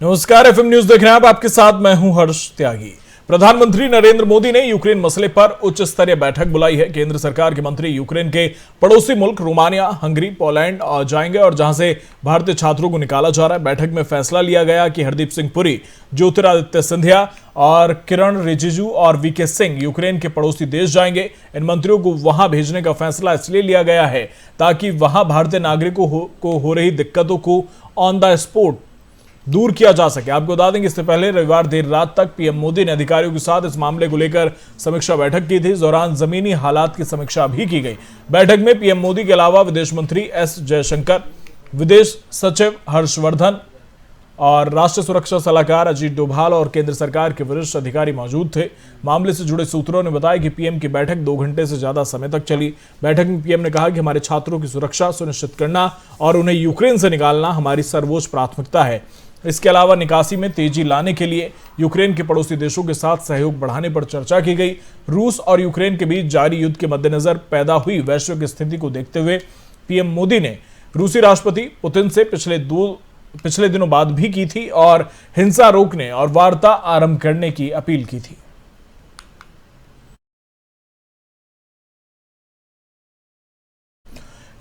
नमस्कार, FM news देख रहे हैं आप। आपके साथ मैं हूं हर्ष त्यागी। प्रधानमंत्री नरेंद्र मोदी ने यूक्रेन मसले पर उच्च स्तरीय बैठक बुलाई है। केंद्र सरकार के मंत्री यूक्रेन के पड़ोसी मुल्क रोमानिया, हंगरी, पोलैंड जाएंगे और जहां से भारतीय छात्रों को निकाला जा रहा है। बैठक में फैसला लिया गया कि हरदीप सिंह पुरी, ज्योतिरादित्य सिंधिया और किरण रिजिजू और वीके सिंह यूक्रेन के पड़ोसी देश जाएंगे। इन मंत्रियों को वहां भेजने का फैसला इसलिए लिया गया है ताकि वहां भारतीय नागरिकों को हो रही दिक्कतों को ऑन द स्पॉट दूर किया जा सके। आपको बता दें कि इससे पहले रविवार देर रात तक पीएम मोदी ने अधिकारियों के साथ इस मामले को लेकर समीक्षा बैठक की थी। इस दौरान जमीनी हालात की समीक्षा भी की गई। बैठक में पीएम मोदी के अलावा विदेश मंत्री एस जयशंकर, विदेश सचिव हर्षवर्धन और राष्ट्रीय सुरक्षा सलाहकार अजीत डोभाल और केंद्र सरकार के वरिष्ठ अधिकारी मौजूद थे। मामले से जुड़े सूत्रों ने बताया कि पीएम की बैठक 2 घंटे से ज्यादा समय तक चली। बैठक में पीएम ने कहा कि हमारे छात्रों की सुरक्षा सुनिश्चित करना और उन्हें यूक्रेन से निकालना हमारी सर्वोच्च प्राथमिकता है। इसके अलावा निकासी में तेजी लाने के लिए यूक्रेन के पड़ोसी देशों के साथ सहयोग बढ़ाने पर चर्चा की गई। रूस और यूक्रेन के बीच जारी युद्ध के मद्देनजर पैदा हुई वैश्विक स्थिति को देखते हुए पीएम मोदी ने रूसी राष्ट्रपति पुतिन से पिछले दिनों बात भी की थी और हिंसा रोकने और वार्ता आरंभ करने की अपील की थी।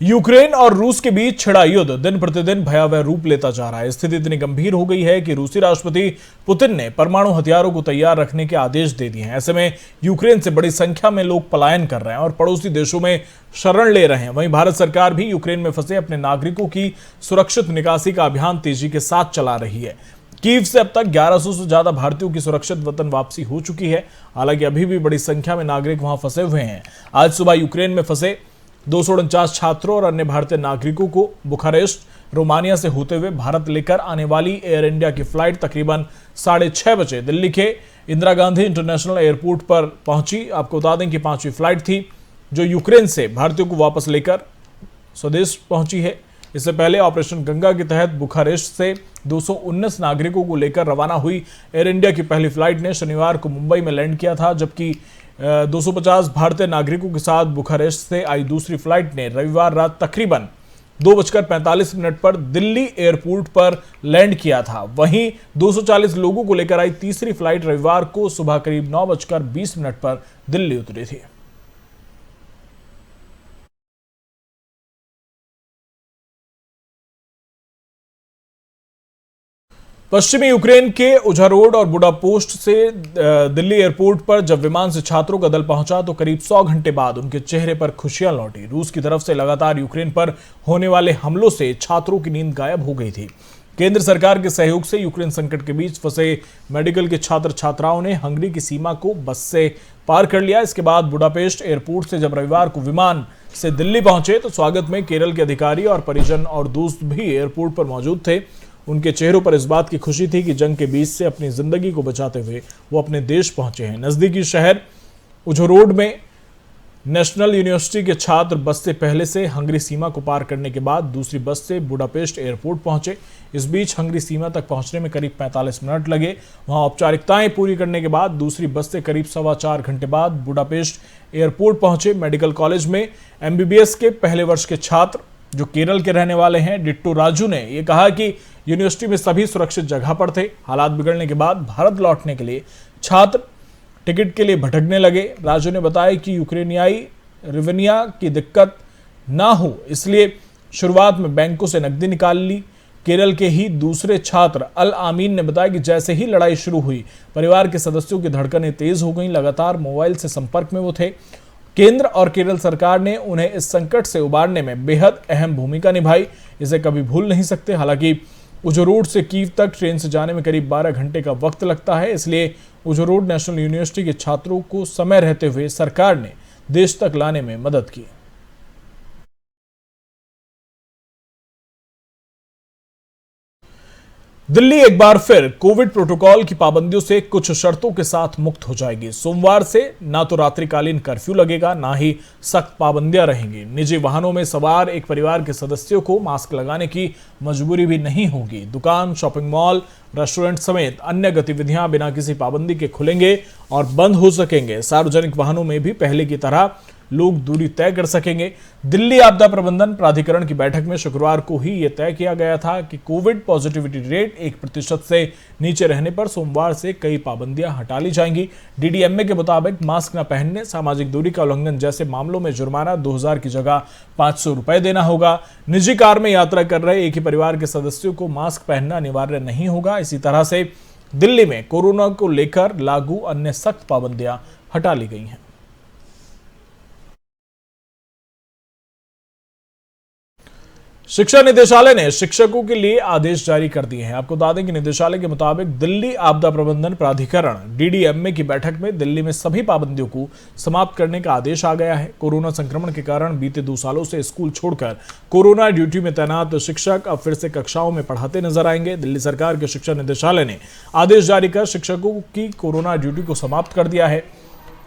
यूक्रेन और रूस के बीच छिड़ा युद्ध दिन प्रतिदिन भयावह रूप लेता जा रहा है। स्थिति इतनी गंभीर हो गई है कि रूसी राष्ट्रपति पुतिन ने परमाणु हथियारों को तैयार रखने के आदेश दे दिए हैं। ऐसे में यूक्रेन से बड़ी संख्या में लोग पलायन कर रहे हैं और पड़ोसी देशों में शरण ले रहे हैं। वहीं भारत सरकार भी यूक्रेन में फंसे अपने नागरिकों की सुरक्षित निकासी का अभियान तेजी के साथ चला रही है। कीव से अब तक 1100 से ज्यादा भारतीयों की सुरक्षित वतन वापसी हो चुकी है। हालांकि अभी भी बड़ी संख्या में नागरिक वहां फंसे हुए हैं। आज सुबह यूक्रेन में फंसे 249 छात्रों और अन्य भारतीय नागरिकों को बुखारेस्ट, रोमानिया से होते हुए भारत लेकर आने वाली एयर इंडिया की फ्लाइट तकरीबन 6:30 बजे दिल्ली के इंदिरा गांधी इंटरनेशनल एयरपोर्ट पर पहुंची। आपको बता दें कि 5वीं फ्लाइट थी जो यूक्रेन से भारतीयों को वापस लेकर स्वदेश पहुंची है। इससे पहले ऑपरेशन गंगा के तहत बुखारेस्ट से 219 नागरिकों को लेकर रवाना हुई एयर इंडिया की पहली फ्लाइट ने शनिवार को मुंबई में लैंड किया था, जबकि 250 भारतीय नागरिकों के साथ बुखारेस्ट से आई दूसरी फ्लाइट ने रविवार रात तकरीबन 2:45 पर दिल्ली एयरपोर्ट पर लैंड किया था। वहीं 240 लोगों को लेकर आई तीसरी फ्लाइट रविवार को सुबह करीब 9:20 पर दिल्ली उतरी थी। पश्चिमी यूक्रेन के उझारोड और बुडापेस्ट से दिल्ली एयरपोर्ट पर जब विमान से छात्रों का दल पहुंचा तो करीब 100 घंटे बाद उनके चेहरे पर खुशियां लौटी। रूस की तरफ से लगातार यूक्रेन पर होने वाले हमलों से छात्रों की नींद गायब हो गई थी। केंद्र सरकार के सहयोग से यूक्रेन संकट के बीच फंसे मेडिकल के छात्र छात्राओं ने हंगरी की सीमा को बस से पार कर लिया। इसके बाद बुडापेस्ट एयरपोर्ट से जब रविवार को विमान से दिल्ली पहुंचे तो स्वागत में केरल के अधिकारी और परिजन और दोस्त भी एयरपोर्ट पर मौजूद थे। उनके चेहरों पर इस बात की खुशी थी कि जंग के बीच से अपनी जिंदगी को बचाते हुए वो अपने देश पहुंचे हैं। नजदीकी शहर उझरोड में नेशनल यूनिवर्सिटी के छात्र बस से पहले से हंगरी सीमा को पार करने के बाद दूसरी बस से बुडापेस्ट एयरपोर्ट पहुंचे। इस बीच हंगरी सीमा तक पहुंचने में करीब 45 मिनट लगे। वहां औपचारिकताएं पूरी करने के बाद दूसरी बस से करीब 4.25 घंटे बाद बुडापेस्ट एयरपोर्ट पहुंचे। मेडिकल कॉलेज में एमबीबीएस के पहले वर्ष के छात्र जो केरल के रहने वाले हैं डिट्टो राजू ने यह कहा कि यूनिवर्सिटी में सभी सुरक्षित जगह पर थे। हालात बिगड़ने के बाद भारत लौटने के लिए छात्र टिकट के लिए भटकने लगे। राजू ने बताया कि यूक्रेनियाई रिवेनिया की दिक्कत ना हो इसलिए शुरुआत में बैंकों से नकदी निकाल ली। केरल के ही दूसरे छात्र अल आमीन ने बताया कि जैसे ही लड़ाई शुरू हुई परिवार के सदस्यों की धड़कनें तेज हो गईं। लगातार मोबाइल से संपर्क में वो थे। केंद्र और केरल सरकार ने उन्हें इस संकट से उबारने में बेहद अहम भूमिका निभाई। इसे कभी भूल नहीं सकते। हालांकि उझरोड से कीव तक ट्रेन से जाने में करीब 12 घंटे का वक्त लगता है, इसलिए उझरोड नेशनल यूनिवर्सिटी के छात्रों को समय रहते हुए सरकार ने देश तक लाने में मदद की। दिल्ली एक बार फिर कोविड प्रोटोकॉल की पाबंदियों से कुछ शर्तों के साथ मुक्त हो जाएगी। सोमवार से ना तो रात्रिकालीन कर्फ्यू लगेगा, ना ही सख्त पाबंदियां रहेंगी। निजी वाहनों में सवार एक परिवार के सदस्यों को मास्क लगाने की मजबूरी भी नहीं होगी। दुकान, शॉपिंग मॉल, रेस्टोरेंट समेत अन्य गतिविधियां बिना किसी पाबंदी के खुलेंगे और बंद हो सकेंगे। सार्वजनिक वाहनों में भी पहले की तरह लोग दूरी तय कर सकेंगे। दिल्ली आपदा प्रबंधन प्राधिकरण की बैठक में शुक्रवार को ही यह तय किया गया था कि कोविड पॉजिटिविटी रेट 1% से नीचे रहने पर सोमवार से कई पाबंदियां हटा ली जाएंगी। डीडीएमए के मुताबिक मास्क न पहनने, सामाजिक दूरी का उल्लंघन जैसे मामलों में जुर्माना 2000 की जगह 500 रुपए देना होगा। निजी कार में यात्रा कर रहे एक ही परिवार के सदस्यों को मास्क पहनना अनिवार्य नहीं होगा। इसी तरह से दिल्ली में कोरोना को लेकर लागू अन्य सख्त पाबंदियां हटा ली गई हैं। शिक्षा निदेशालय ने शिक्षकों के लिए आदेश जारी कर दिए हैं। आपको बता दें कि निदेशालय के मुताबिक दिल्ली आपदा प्रबंधन प्राधिकरण डीडीएमए की बैठक में दिल्ली में सभी पाबंदियों को समाप्त करने का आदेश आ गया है। कोरोना संक्रमण के कारण बीते 2 सालों से स्कूल छोड़कर कोरोना ड्यूटी में तैनात शिक्षक अब फिर से कक्षाओं में पढ़ाते नजर आएंगे। दिल्ली सरकार के शिक्षा निदेशालय ने आदेश जारी कर शिक्षकों की कोरोना ड्यूटी को समाप्त कर दिया है।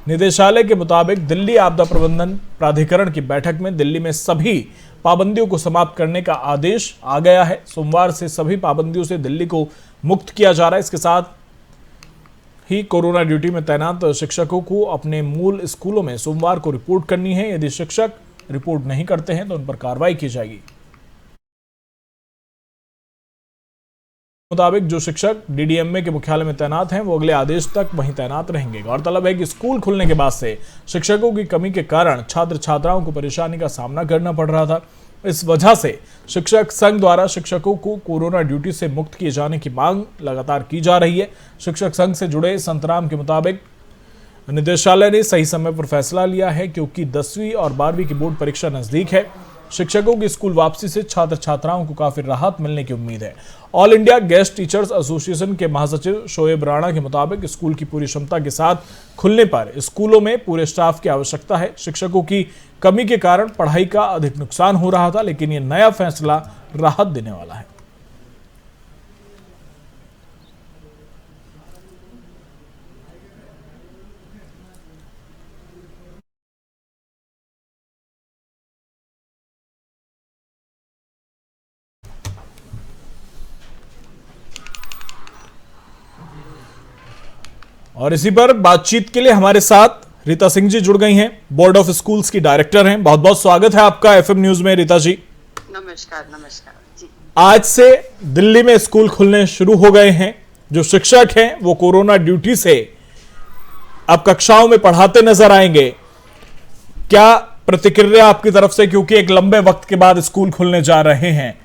निदेशालय के मुताबिक दिल्ली आपदा प्रबंधन प्राधिकरण की बैठक में दिल्ली में सभी पाबंदियों को समाप्त करने का आदेश आ गया है। सोमवार से सभी पाबंदियों से दिल्ली को मुक्त किया जा रहा है। इसके साथ ही कोरोना ड्यूटी में तैनात शिक्षकों को अपने मूल स्कूलों में सोमवार को रिपोर्ट करनी है। यदि शिक्षक रिपोर्ट नहीं करते हैं तो उन पर कार्रवाई की जाएगी। मुताबिक जो शिक्षक डीडीएमए के मुख्यालय में तैनात हैं वो अगले आदेश तक वहीं तैनात रहेंगे। गौरतलब है कि स्कूल खुलने के बाद से शिक्षकों की कमी के कारण छात्र छात्राओं को परेशानी का सामना करना पड़ रहा था। इस वजह से शिक्षक संघ द्वारा शिक्षकों को कोरोना ड्यूटी से मुक्त किए जाने की मांग लगातार की जा रही है। शिक्षक संघ से जुड़े संतराम के मुताबिक निदेशालय ने सही समय पर फैसला लिया है क्योंकि 10वीं और 12वीं की बोर्ड परीक्षा नजदीक है। शिक्षकों की स्कूल वापसी से छात्र छात्राओं को काफी राहत मिलने की उम्मीद है। All India guest teachers association के महासचिव शोएब राणा के मुताबिक स्कूल की पूरी क्षमता के साथ खुलने पर स्कूलों में पूरे स्टाफ की आवश्यकता है। शिक्षकों की कमी के कारण पढ़ाई का अधिक नुकसान हो रहा था, लेकिन ये नया फैसला राहत देने वाला है। और इसी पर बातचीत के लिए हमारे साथ रीता सिंह जी जुड़ गई हैं, बोर्ड ऑफ स्कूल्स की डायरेक्टर हैं। बहुत बहुत स्वागत है आपका एफएम न्यूज में, रीता जी। नमस्कार। नमस्कार जी। आज से दिल्ली में स्कूल खुलने शुरू हो गए हैं। जो शिक्षक हैं वो कोरोना ड्यूटी से अब कक्षाओं में पढ़ाते नजर आएंगे। क्या प्रतिक्रिया आपकी तरफ से, क्योंकि एक लंबे वक्त के बाद स्कूल खुलने जा रहे हैं?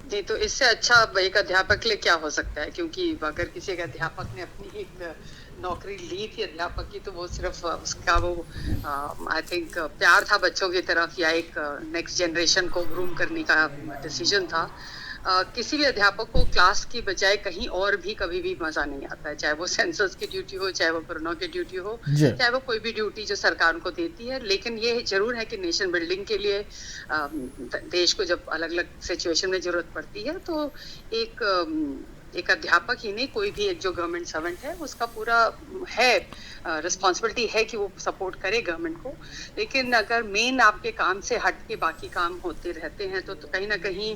जी, तो इससे अच्छा एक अध्यापक के लिए क्या हो सकता है, क्योंकि अगर किसी एक अध्यापक ने अपनी एक नौकरी ली थी अध्यापक की, तो वो सिर्फ उसका वो आई थिंक प्यार था बच्चों की तरफ या एक नेक्स्ट जनरेशन को ग्रूम करने का डिसीजन था। किसी भी अध्यापक को क्लास की बजाय कहीं और भी कभी भी मजा नहीं आता है, चाहे वो सेंसस की ड्यूटी हो, चाहे वो कोरोना की ड्यूटी हो, चाहे वो कोई भी ड्यूटी जो सरकार उनको देती है। लेकिन ये जरूर है कि नेशन बिल्डिंग के लिए देश को जब अलग अलग सिचुएशन में जरूरत पड़ती है तो एक अध्यापक ही नहीं, कोई भी एक जो गवर्नमेंट सर्वेंट है उसका पूरा है रिस्पॉन्सिबिलिटी है कि वो सपोर्ट करे गवर्नमेंट को। लेकिन अगर मेन आपके काम से हट के बाकी काम होते रहते हैं तो कहीं ना कहीं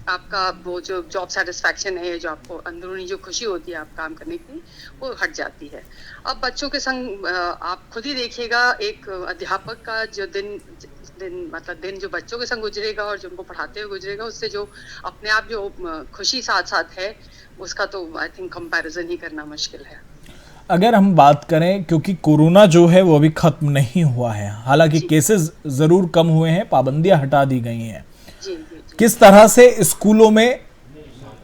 आपका वो जो जॉब सेटिस्फैक्शन है, जो आपको अंदरूनी जो खुशी होती है आप काम करने की, वो हट जाती है। अब बच्चों के संग आप खुद ही देखिएगा, एक अध्यापक का जो दिन जो बच्चों के संग गुजरेगा और जो उनको पढ़ाते हुए गुजरेगा, उससे जो अपने आप जो खुशी साथ साथ है उसका तो आई थिंक कंपैरिजन ही करना मुश्किल है। अगर हम बात करें, क्योंकि कोरोना जो है वो अभी खत्म नहीं हुआ है, हालांकि केसेस जरूर कम हुए हैं, पाबंदियां हटा दी गई हैं। जी। किस तरह से स्कूलों में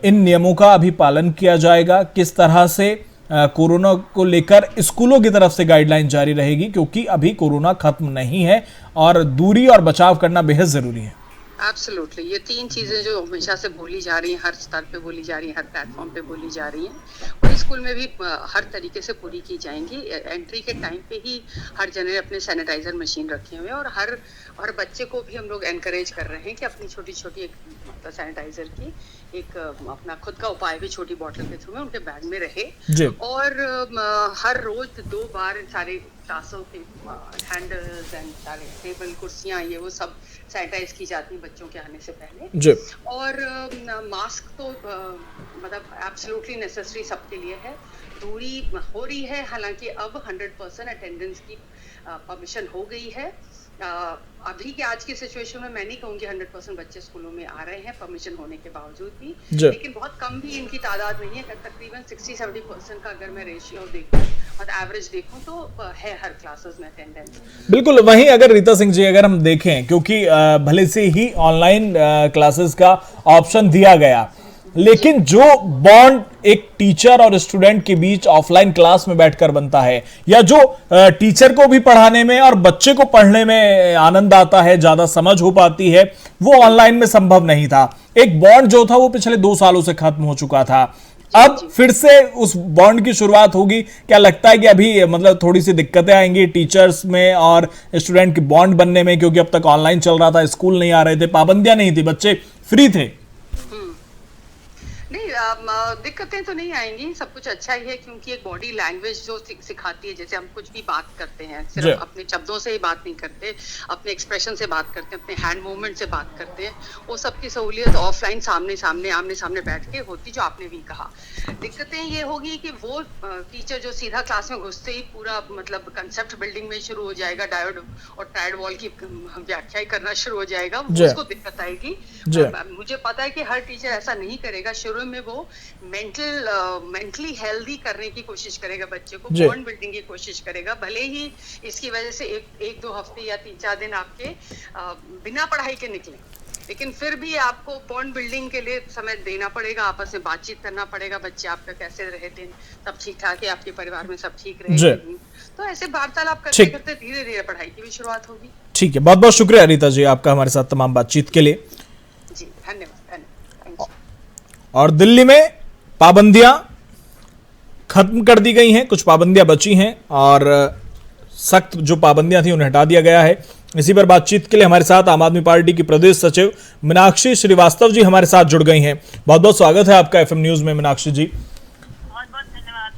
इन नियमों का अभी पालन किया जाएगा? किस तरह से कोरोना को लेकर स्कूलों की तरफ से गाइडलाइन जारी रहेगी, क्योंकि अभी कोरोना खत्म नहीं है और दूरी और बचाव करना बेहद जरूरी है? एब्सोल्युटली, ये 3 चीजें जो हमेशा से बोली जा रही हैं, हर स्तर पे बोली जा रही हैं, हर प्लेटफॉर्म पे बोली जा रही हैं, और स्कूल में भी हर तरीके से पूरी की जाएंगी। एंट्री के टाइम पे ही हर जने ने अपने सैनिटाइजर मशीन रखे हुए हैं और हर बच्चे को भी हम लोग एनकरेज कर रहे हैं कि अपनी छोटी छोटी एक मतलब सैनिटाइजर की एक अपना खुद का उपाय भी छोटी बॉटल के थ्रू में उनके बैग में रहे। और हर रोज 2 बार सारे क्लासों के हैंडल्स एंड सारे टेबल कुर्सियां ये वो सब सैनिटाइज की जाती है बच्चों के आने से पहले। और मास्क तो मतलब एब्सोल्युटली नेसेसरी सबके लिए है। दूरी हो रही है, हालांकि अब 100% अटेंडेंस की परमिशन हो गई है। अभी के आज की सिचुएशन में मैं नहीं कहूँगी 100% बच्चे स्कूलों में आ रहे हैं परमिशन होने के बावजूद भी, लेकिन बहुत कम भी इनकी तादाद नहीं है। तकरीबन 60-70% का अगर मैं रेशियो देखूं और एवरेज देखूं तो है हर क्लासेस में अटेंडेंस। बिल्कुल। वहीं अगर रीता सिंह जी अगर हम देखें, क्योंकि भले से ही ऑनलाइन क्लासेस का ऑप्शन दिया गया, लेकिन जो बॉन्ड एक टीचर और स्टूडेंट के बीच ऑफलाइन क्लास में बैठकर बनता है, या जो टीचर को भी पढ़ाने में और बच्चे को पढ़ने में आनंद आता है, ज्यादा समझ हो पाती है, वो ऑनलाइन में संभव नहीं था। एक बॉन्ड जो था वो पिछले 2 सालों से खत्म हो चुका था। अब फिर से उस बॉन्ड की शुरुआत होगी। क्या लगता है कि अभी मतलब थोड़ी सी दिक्कतें आएंगी टीचर्स में और स्टूडेंट की बॉन्ड बनने में, क्योंकि अब तक ऑनलाइन चल रहा था, स्कूल नहीं आ रहे थे, पाबंदियां नहीं थी, बच्चे फ्री थे? नहीं, दिक्कतें तो नहीं आएंगी, सब कुछ अच्छा ही है, क्योंकि एक बॉडी लैंग्वेज जो सिखाती है, जैसे हम कुछ भी बात करते हैं सिर्फ अपने शब्दों से ही बात नहीं करते, अपने एक्सप्रेशन से बात करते हैं, अपने हैंड मूवमेंट से बात करते हैं, वो सब की सहूलियत ऑफलाइन आमने सामने बैठ के होती, जो आपने भी कहा। दिक्कतें ये होगी कि वो टीचर जो सीधा क्लास में घुसते ही पूरा मतलब कंसेप्ट बिल्डिंग में शुरू हो जाएगा, डायोड और ट्रायड वॉल की व्याख्या करना शुरू हो जाएगा, उसको दिक्कत आएगी। मुझे पता है कि हर टीचर ऐसा नहीं करेगा। शुरू में वो मेंटली हेल्दी करने की कोशिश करेगा, बच्चे को बॉन्ड बिल्डिंग की कोशिश करेगा, भले ही इसकी वजह से एक 2 हफ्ते या 3-4 दिन आपके बिना पढ़ाई के निकले, लेकिन फिर भी आपको बॉन्ड बिल्डिंग के लिए समय देना पड़ेगा, आपस में बातचीत करना पड़ेगा, बच्चे आपका कैसे रहे थे, सब ठीक ठाक है, आपके परिवार में सब ठीक रहे, तो ऐसे वार्तालाप करते करते धीरे धीरे पढ़ाई की भी शुरुआत होगी। ठीक है, बहुत बहुत शुक्रिया रीता जी आपका हमारे साथ तमाम बातचीत के लिए। जी धन्यवाद। और दिल्ली में पाबंदियां खत्म कर दी गई हैं, कुछ पाबंदियां बची हैं और सख्त जो पाबंदियां थी उन्हें हटा दिया गया है। इसी पर बातचीत के लिए हमारे साथ आम आदमी पार्टी की प्रदेश सचिव मीनाक्षी श्रीवास्तव जी हमारे साथ जुड़ गई हैं। बहुत बहुत स्वागत है आपका एफएम न्यूज में मीनाक्षी जी। बहुत बहुत धन्यवाद।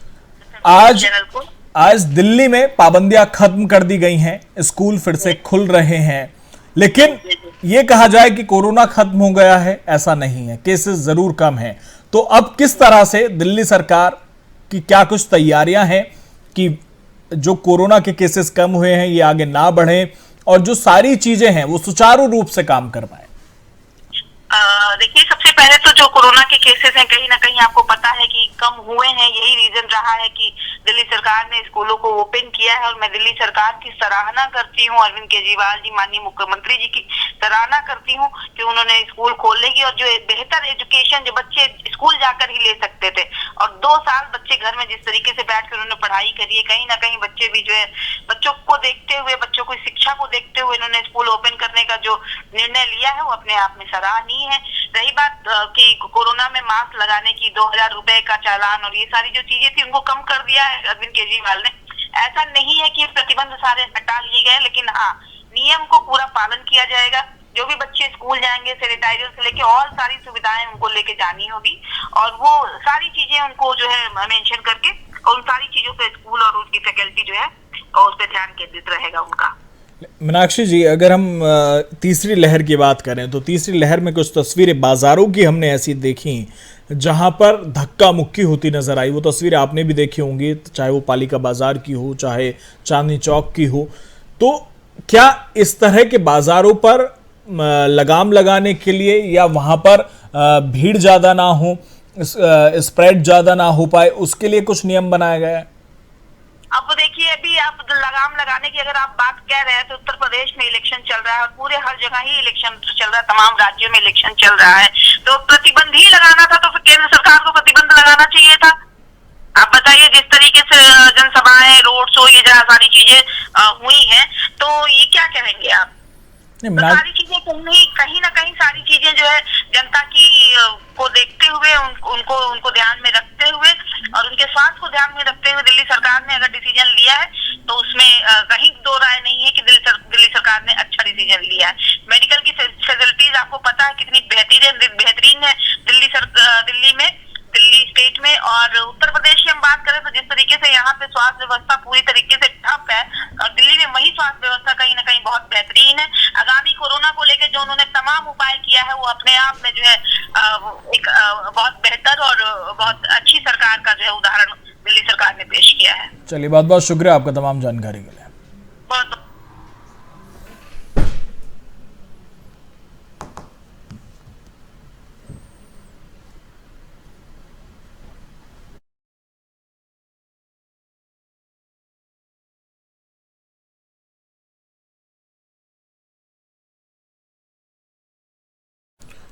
आज दिल्ली में पाबंदियां खत्म कर दी गई हैं, स्कूल फिर से खुल रहे हैं, लेकिन ये कहा जाए कि कोरोना खत्म हो गया है, ऐसा नहीं है, केसेस जरूर कम हैं। तो अब किस तरह से दिल्ली सरकार की क्या कुछ तैयारियां हैं कि जो कोरोना के केसेस कम हुए हैं ये आगे ना बढ़े और जो सारी चीजें हैं वो सुचारू रूप से काम कर पाए? देखिए, सबसे पहले तो जो कोरोना के केसेस हैं कहीं ना कहीं आपको पता है कि कम हुए हैं, यही रीजन रहा है कि दिल्ली सरकार ने स्कूलों को ओपन किया है। और मैं दिल्ली सरकार की सराहना करती हूँ, अरविंद केजरीवाल जी माननीय मुख्यमंत्री जी की सराहना करती हूँ कि उन्होंने स्कूल खोलने की और जो बेहतर एजुकेशन जो बच्चे स्कूल जाकर ही ले सकते थे, और 2 साल बच्चे घर में जिस तरीके से बैठ कर उन्होंने पढ़ाई करी है, कहीं ना कहीं बच्चे भी जो है बच्चों को देखते हुए, बच्चों की शिक्षा को देखते हुए इन्होंने स्कूल ओपन करने का जो निर्णय लिया है वो अपने आप में सराहनीय है। रही बात कि कोरोना में मास्क लगाने की 2000 रुपए का चालान और ये सारी जो चीजें थी उनको कम कर दिया है अरविंद केजरीवाल ने। ऐसा नहीं है कि प्रतिबंध सारे हटा लिए गए, लेकिन हाँ, नियम को पूरा पालन किया जाएगा। जो भी बच्चे स्कूल जाएंगे सैनिटाइजर से लेके और सारी सुविधाएं उनको लेके जानी होगी, और वो सारी चीजें उनको जो है मेंशन करके उन सारी चीजों पे स्कूल और उनकी फैकल्टी जो है और उस पर ध्यान केंद्रित रहेगा उनका। मीनाक्षी जी, अगर हम तीसरी लहर की बात करें तो तीसरी लहर में कुछ तस्वीरें बाजारों की हमने ऐसी देखी जहां पर धक्का मुक्की होती नजर आई। वो तस्वीरें आपने भी देखी होंगी, चाहे वो पालिका बाजार की हो, चाहे चांदनी चौक की हो। तो क्या इस तरह के बाजारों पर लगाम लगाने के लिए या वहां पर भीड़ ज्यादा ना हो, स्प्रेड ज्यादा ना हो पाए, उसके लिए कुछ नियम बनाया गया है? अब देखिए, अभी आप लगाम लगाने की अगर आप बात कह रहे हैं तो उत्तर प्रदेश में इलेक्शन चल रहा है और पूरे हर जगह ही इलेक्शन चल रहा है, तमाम राज्यों में इलेक्शन चल रहा है, तो प्रतिबंध ही लगाना था तो फिर केंद्र सरकार को प्रतिबंध लगाना चाहिए था। आप बताइए, जिस तरीके से जनसभाएं, रोड शो, ये जहाँ सारी चीजें हुई हैं, तो ये क्या कहेंगे आप? तो सारी चीजें कहीं ना कहीं सारी चीजें जो है जनता की को देखते हुए उनको ध्यान में रखते हुए और उनके स्वास्थ्य को ध्यान में रखते हुए दिल्ली सरकार ने अगर डिसीजन लिया है तो उसमें कहीं दो राय नहीं है कि दिल्ली सरकार ने अच्छा डिसीजन लिया है। मेडिकल की फैसिलिटीज आपको पता है कितनी बेहतरीन है दिल्ली में, दिल्ली स्टेट में। और उत्तर प्रदेश की हम बात करें तो जिस तरीके से यहाँ पे स्वास्थ्य व्यवस्था पूरी तरीके से ठप है और दिल्ली में वही स्वास्थ्य व्यवस्था कहीं ना कहीं बहुत बेहतरीन है। आगामी कोरोना को लेकर जो उन्होंने तमाम उपाय किया है वो अपने आप में जो है एक बहुत बेहतर और बहुत अच्छी सरकार का जो है उदाहरण दिल्ली सरकार ने पेश किया है। चलिए, बहुत बहुत शुक्रिया आपका तमाम जानकारी के लिए। बहुत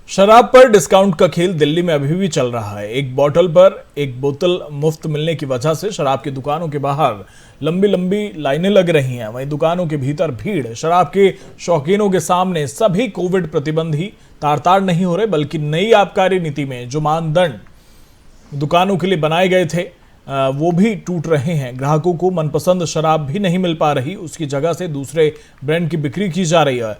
शराब पर डिस्काउंट का खेल दिल्ली में अभी भी चल रहा है। एक बोतल पर एक बोतल मुफ्त मिलने की वजह से शराब की दुकानों के बाहर लंबी लंबी लाइनें लग रही हैं। वहीं दुकानों के भीतर भीड़। शराब के शौकीनों के सामने सभी कोविड प्रतिबंधी तार नहीं हो रहे, बल्कि नई आबकारी नीति में जो मानदंड दुकानों के लिए बनाए गए थे वो भी टूट रहे हैं। ग्राहकों को मनपसंद शराब भी नहीं मिल पा रही, उसकी जगह से दूसरे ब्रांड की बिक्री की जा रही है।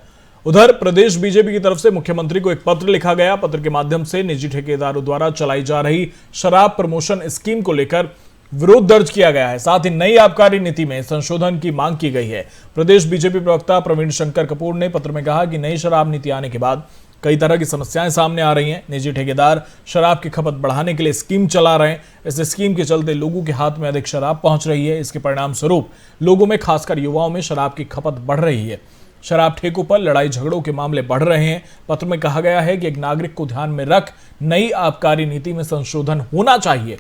उधर प्रदेश बीजेपी की तरफ से मुख्यमंत्री को एक पत्र लिखा गया। पत्र के माध्यम से निजी ठेकेदारों द्वारा चलाई जा रही शराब प्रमोशन स्कीम को लेकर विरोध दर्ज किया गया है। साथ ही नई आबकारी नीति में संशोधन की मांग की गई है। प्रदेश बीजेपी प्रवक्ता प्रवीण शंकर कपूर ने पत्र में कहा कि नई शराब नीति आने के बाद कई तरह की समस्याएं सामने आ रही हैं। निजी ठेकेदार शराब की खपत बढ़ाने के लिए स्कीम चला रहे हैं। इस स्कीम के चलते लोगों के हाथ में अधिक शराब पहुंच रही है। इसके परिणाम स्वरूप लोगों में, खासकर युवाओं में शराब की खपत बढ़ रही है। शराब ठेकों पर लड़ाई झगड़ों के मामले बढ़ रहे हैं। पत्र में कहा गया है कि एक नागरिक को ध्यान में रख नई आबकारी नीति में संशोधन होना चाहिए।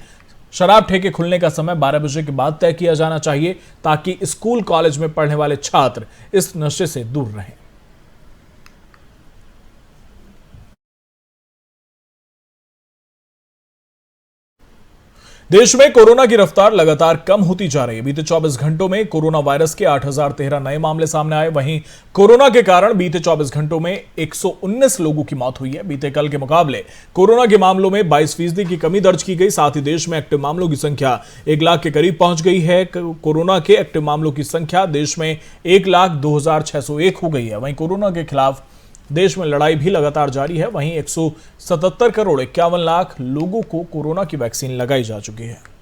शराब ठेके खुलने का समय 12 बजे के बाद तय किया जाना चाहिए, ताकि स्कूल कॉलेज में पढ़ने वाले छात्र इस नशे से दूर रहें। देश में कोरोना की रफ्तार लगातार कम होती जा रही है। बीते 24 घंटों में कोरोना वायरस के 8013 नए मामले सामने आए। वहीं कोरोना के कारण बीते 24 घंटों में 119 लोगों की मौत हुई है। बीते कल के मुकाबले कोरोना के मामलों में 22% की कमी दर्ज की गई। साथ ही देश में एक्टिव मामलों की संख्या 1 लाख के करीब पहुंच गई है। कोरोना के एक्टिव मामलों की संख्या देश में 1,02,601 हो गई है। वहीं कोरोना के खिलाफ देश में लड़ाई भी लगातार जारी है। वहीं 177 करोड़ 51 लाख लोगों को कोरोना की वैक्सीन लगाई जा चुकी है।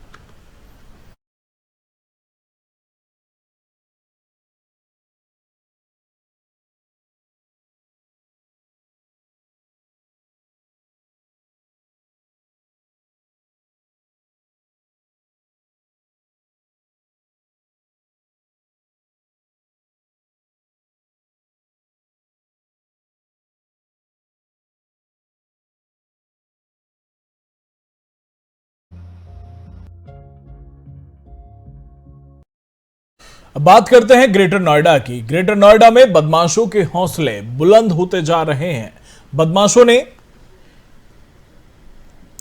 अब बात करते हैं ग्रेटर नोएडा की। ग्रेटर नोएडा में बदमाशों के हौसले बुलंद होते जा रहे हैं। बदमाशों ने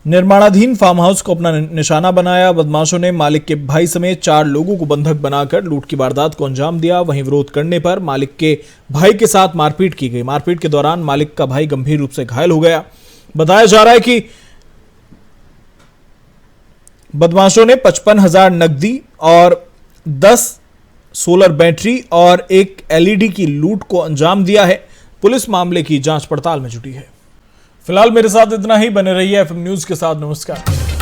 निर्माणाधीन फार्म हाउस को अपना निशाना बनाया। बदमाशों ने मालिक के भाई समेत 4 लोगों को बंधक बनाकर लूट की वारदात को अंजाम दिया। वहीं विरोध करने पर मालिक के भाई के साथ मारपीट की गई। मारपीट के दौरान मालिक का भाई गंभीर रूप से घायल हो गया। बताया जा रहा है कि बदमाशों ने 55,000 नकदी और 10 सोलर बैटरी और एक एलईडी की लूट को अंजाम दिया है। पुलिस मामले की जांच पड़ताल में जुटी है। फिलहाल मेरे साथ इतना ही। बने रहिए एफएम न्यूज के साथ। नमस्कार।